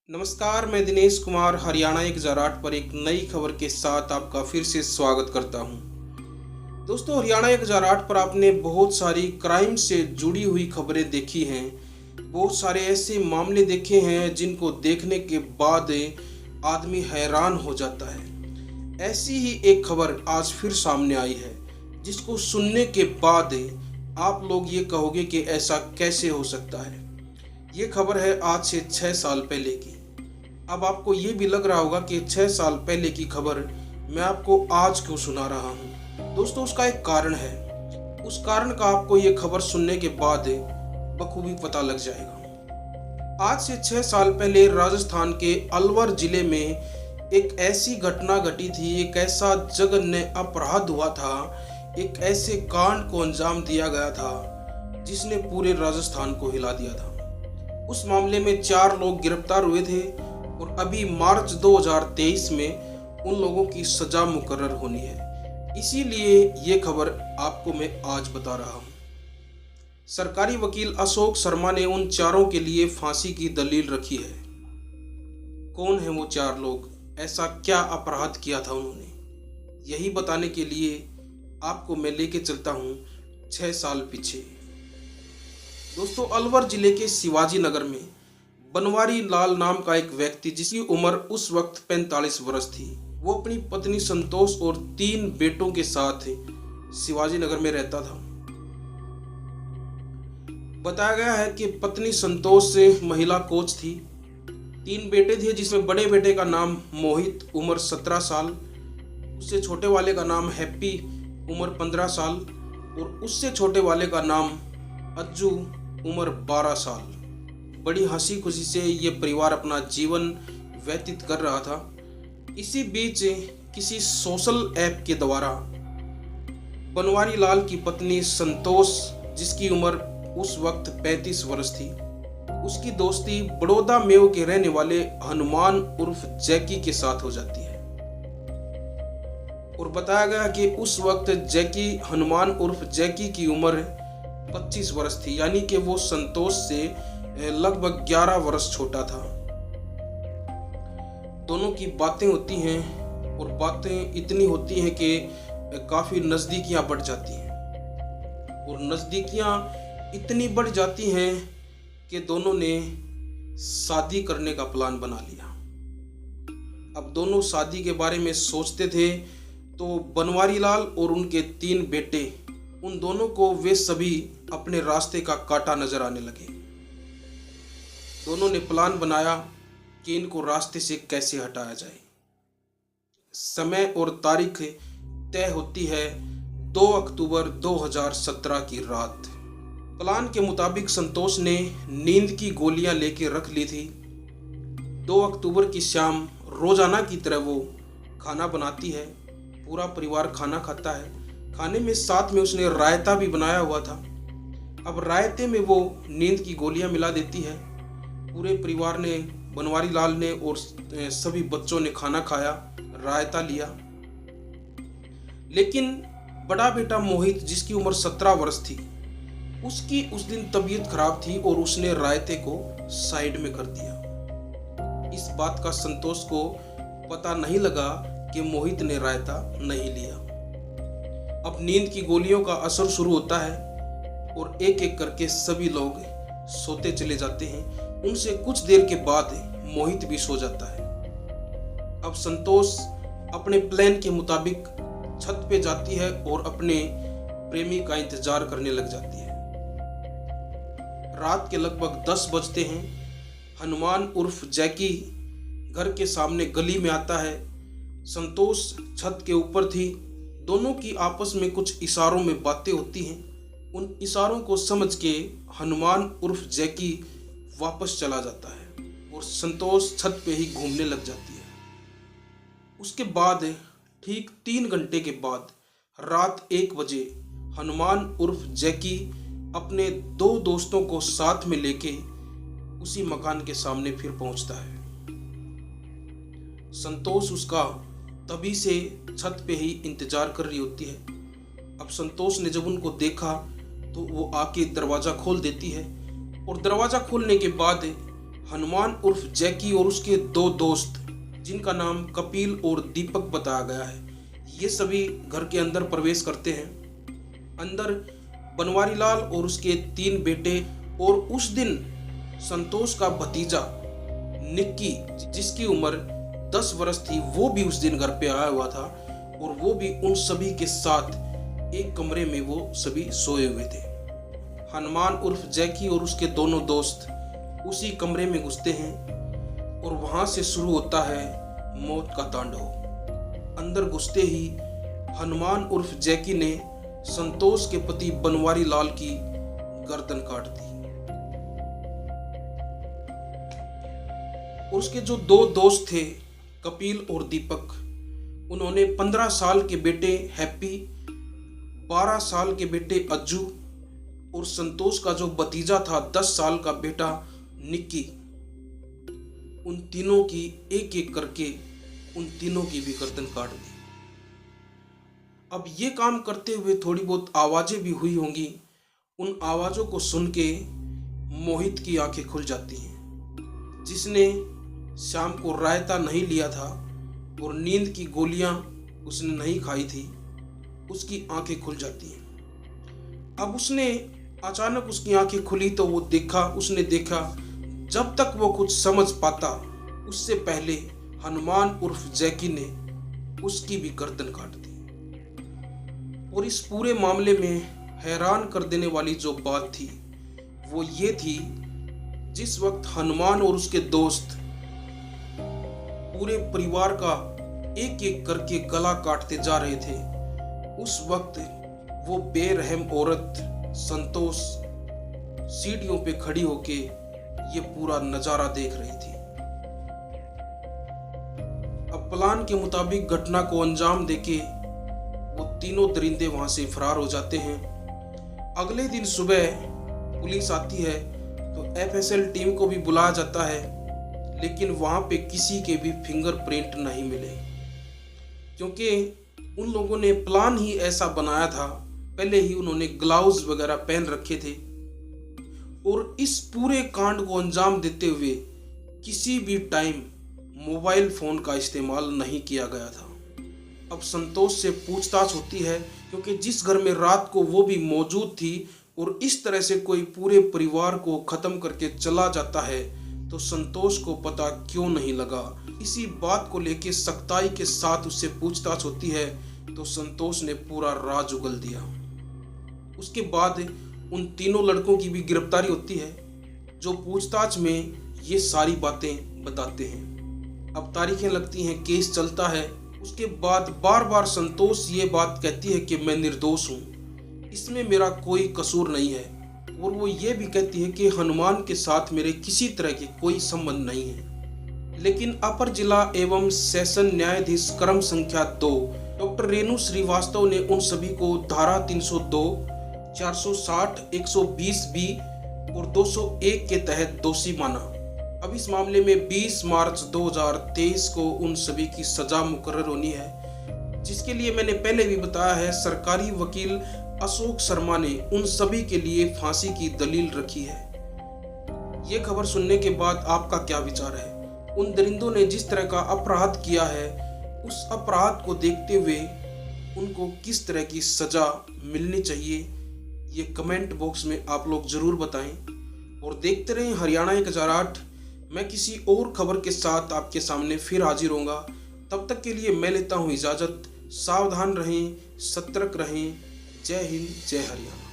नमस्कार, मैं दिनेश कुमार हरियाणा एक ज़राट पर एक नई खबर के साथ आपका फिर से स्वागत करता हूं। दोस्तों, हरियाणा एक ज़राट पर आपने बहुत सारी क्राइम से जुड़ी हुई खबरें देखी हैं। बहुत सारे ऐसे मामले देखे हैं जिनको देखने के बाद आदमी हैरान हो जाता है। ऐसी ही एक खबर आज फिर सामने आई है जिसको सुनने के बाद आप लोग ये कहोगे कि ऐसा कैसे हो सकता है। ये खबर है आज से 6 साल पहले की। अब आपको ये भी लग रहा होगा कि 6 साल पहले की खबर मैं आपको आज क्यों सुना रहा हूँ। दोस्तों, उसका एक कारण है। उस कारण का आपको ये खबर सुनने के बाद बखूबी पता लग जाएगा। आज से 6 साल पहले राजस्थान के अलवर जिले में एक ऐसी घटना घटी थी, एक ऐसा जघन्य अपराध हुआ था, एक ऐसे कांड को अंजाम दिया गया था जिसने पूरे राजस्थान को हिला दिया था। उस मामले में 4 लोग गिरफ्तार हुए थे और अभी मार्च 2023 में उन लोगों की सजा मुकर्रर होनी है। इसीलिए ये खबर आपको मैं आज बता रहा हूँ। सरकारी वकील अशोक शर्मा ने उन 4 के लिए फांसी की दलील रखी है। कौन है वो 4 लोग, ऐसा क्या अपराध किया था उन्होंने, यही बताने के लिए आपको मैं लेके चलता हूँ 6 साल पीछे। दोस्तों, अलवर जिले के शिवाजी नगर में बनवारी लाल नाम का एक व्यक्ति, जिसकी उम्र उस वक्त 45 वर्ष थी, वो अपनी पत्नी संतोष और 3 बेटों के साथ शिवाजी नगर में रहता था। बताया गया है कि पत्नी संतोष से महिला कोच थी। 3 बेटे थे, जिसमें बड़े बेटे का नाम मोहित, उम्र 17 साल, उससे छोटे वाले का नाम हैप्पी, उम्र 15 साल, और उससे छोटे वाले का नाम अज्जू, उम्र 12 साल। बड़ी हंसी खुशी से ये परिवार अपना जीवन व्यतीत कर रहा था। इसी बीच किसी सोशल ऐप के द्वारा बनवारी लाल की पत्नी संतोष, जिसकी उम्र उस वक्त 35 वर्ष थी, उसकी दोस्ती बड़ौदा मेव के रहने वाले हनुमान उर्फ जैकी के साथ हो जाती है। और बताया गया कि उस वक्त जैकी, हनुमान उर्फ जैकी की उम्र 25 वर्ष थी, यानी कि वो संतोष से लगभग 11 वर्ष छोटा था। दोनों की बातें होती हैं और बातें इतनी होती हैं कि काफ़ी नज़दीकियां बढ़ जाती हैं, और नज़दीकियां इतनी बढ़ जाती हैं कि दोनों ने शादी करने का प्लान बना लिया। अब दोनों शादी के बारे में सोचते थे तो बनवारी लाल और उनके 3 बेटे, उन दोनों को वे सभी अपने रास्ते का कांटा नजर आने लगे। दोनों ने प्लान बनाया कि इनको रास्ते से कैसे हटाया जाए। समय और तारीख तय होती है 2 अक्टूबर 2017 की रात। प्लान के मुताबिक संतोष ने नींद की गोलियां लेके रख ली थी। 2 अक्टूबर की शाम रोजाना की तरह वो खाना बनाती है। पूरा परिवार खाना खाता है। खाने में साथ में उसने रायता भी बनाया हुआ था। अब रायते में वो नींद की गोलियां मिला देती है। पूरे परिवार ने, बनवारी लाल ने और सभी बच्चों ने खाना खाया, रायता लिया। लेकिन बड़ा बेटा मोहित, जिसकी उम्र 17 वर्ष थी, उसकी उस दिन तबीयत खराब थी और उसने रायते को साइड में कर दिया। इस बात का संतोष को पता नहीं लगा कि मोहित ने रायता नहीं लिया। अब नींद की गोलियों का असर शुरू होता है और एक एक करके सभी लोग सोते चले जाते हैं। उनसे कुछ देर के बाद मोहित भी सो जाता है। अब संतोष अपने प्लान के मुताबिक छत पे जाती है और अपने प्रेमी का इंतजार करने लग जाती है। रात के लगभग 10 बजते हैं। हनुमान उर्फ जैकी घर के सामने गली में आता है। संतोष छत के ऊपर थी। दोनों की आपस में कुछ इशारों में बातें होती हैं। उन इशारों को समझ के हनुमान उर्फ जैकी वापस चला जाता है और संतोष छत पे ही घूमने लग जाती है। उसके बाद ठीक 3 घंटे के बाद रात 1 बजे हनुमान उर्फ जैकी अपने 2 दोस्तों को साथ में लेके उसी मकान के सामने फिर पहुंचता है। संतोष उसका तभी से छत पे ही इंतजार कर रही होती है। अब संतोष ने जब उनको देखा तो वो आके दरवाज़ा खोल देती है, और दरवाज़ा खोलने के बाद हनुमान उर्फ जैकी और उसके दो दोस्त, जिनका नाम कपिल और दीपक बताया गया है, ये सभी घर के अंदर प्रवेश करते हैं। अंदर बनवारी लाल और उसके 3 बेटे और उस दिन संतोष का भतीजा निक्की, जिसकी उम्र 10 वर्ष थी, वो भी उस दिन घर पे आया हुआ था और वो भी उन सभी के साथ एक कमरे में वो सभी सोए हुए थे। हनुमान उर्फ जैकी और उसके दोनों दोस्त उसी कमरे में घुसते हैं और वहां से शुरू होता है मौत का तांडव। अंदर घुसते ही हनुमान उर्फ जैकी ने संतोष के पति बनवारी लाल की गर्दन काट दी। उसके जो 2 दोस्त थे, कपिल और दीपक, उन्होंने 15 साल के बेटे हैप्पी, 12 साल के बेटे अज्जू और संतोष का जो भतीजा था 10 साल का बेटा निक्की, उन तीनों की एक एक करके उन तीनों की भी गर्दन काट दी। अब ये काम करते हुए थोड़ी बहुत आवाजें भी हुई होंगी। उन आवाजों को सुन के मोहित की आंखें खुल जाती हैं, जिसने शाम को रायता नहीं लिया था और नींद की गोलियां उसने नहीं खाई थी, उसकी आंखें खुल जाती हैं। अब उसने अचानक उसकी आंखें खुली तो उसने देखा जब तक वो कुछ समझ पाता उससे पहले हनुमान उर्फ जैकी ने उसकी भी गर्दन काट दी। और इस पूरे मामले में हैरान कर देने वाली जो बात थी वो ये थी, जिस वक्त हनुमान और उसके दोस्त पूरे परिवार का एक एक करके गला काटते जा रहे थे, उस वक्त वो बेरहम औरत संतोष सीढ़ियों पे खड़ी होके ये पूरा नजारा देख रही थी। अब प्लान के मुताबिक घटना को अंजाम देके वो तीनों दरिंदे वहां से फरार हो जाते हैं। अगले दिन सुबह पुलिस आती है तो एफएसएल टीम को भी बुलाया जाता है, लेकिन वहां पे किसी के भी फिंगरप्रिंट नहीं मिले, क्योंकि उन लोगों ने प्लान ही ऐसा बनाया था। पहले ही उन्होंने ग्लव्स वगैरह पहन रखे थे और इस पूरे कांड को अंजाम देते हुए किसी भी टाइम मोबाइल फोन का इस्तेमाल नहीं किया गया था। अब संतोष से पूछताछ होती है, क्योंकि जिस घर में रात को वो भी मौजूद थी और इस तरह से कोई पूरे परिवार को खत्म करके चला जाता है तो संतोष को पता क्यों नहीं लगा। इसी बात को लेके सख्ताई के साथ उससे पूछताछ होती है तो संतोष ने पूरा राज उगल दिया। उसके बाद उन तीनों लड़कों की भी गिरफ्तारी होती है, जो पूछताछ में ये सारी बातें बताते हैं। अब तारीखें लगती हैं, केस चलता है। उसके बाद बार बार संतोष ये बात कहती है कि मैं निर्दोष हूँ, इसमें मेरा कोई कसूर नहीं है, और वो ये भी कहती है कि हनुमान के साथ मेरे किसी तरह के कोई संबंध नहीं है। लेकिन अपर जिला एवं सेशन न्यायाधीश क्रम संख्या 2 डॉक्टर रेणु श्रीवास्तव ने उन सभी को धारा 302, 460, 120 बी और 201 के तहत दोषी माना। अब इस मामले में 20 मार्च 2023 को उन सभी की सजा मुकर्रर होनी है, जिसके लिए मैंने पहले भी बताया है, सरकारी वकील अशोक शर्मा ने उन सभी के लिए फांसी की दलील रखी है। ये खबर सुनने के बाद आपका क्या विचार है? उन दरिंदों ने जिस तरह का अपराध किया है, उस अपराध को देखते हुए उनको किस तरह की सजा मिलनी चाहिए, ये कमेंट बॉक्स में आप लोग जरूर बताएं। और देखते रहें हरियाणा 1008। मैं किसी और खबर के साथ आपके सामने फिर हाजिर होऊंगा। तब तक के लिए मैं लेता हूं इजाज़त। सावधान रहें, सतर्क रहें। जय हिंद, जय हरियाणा।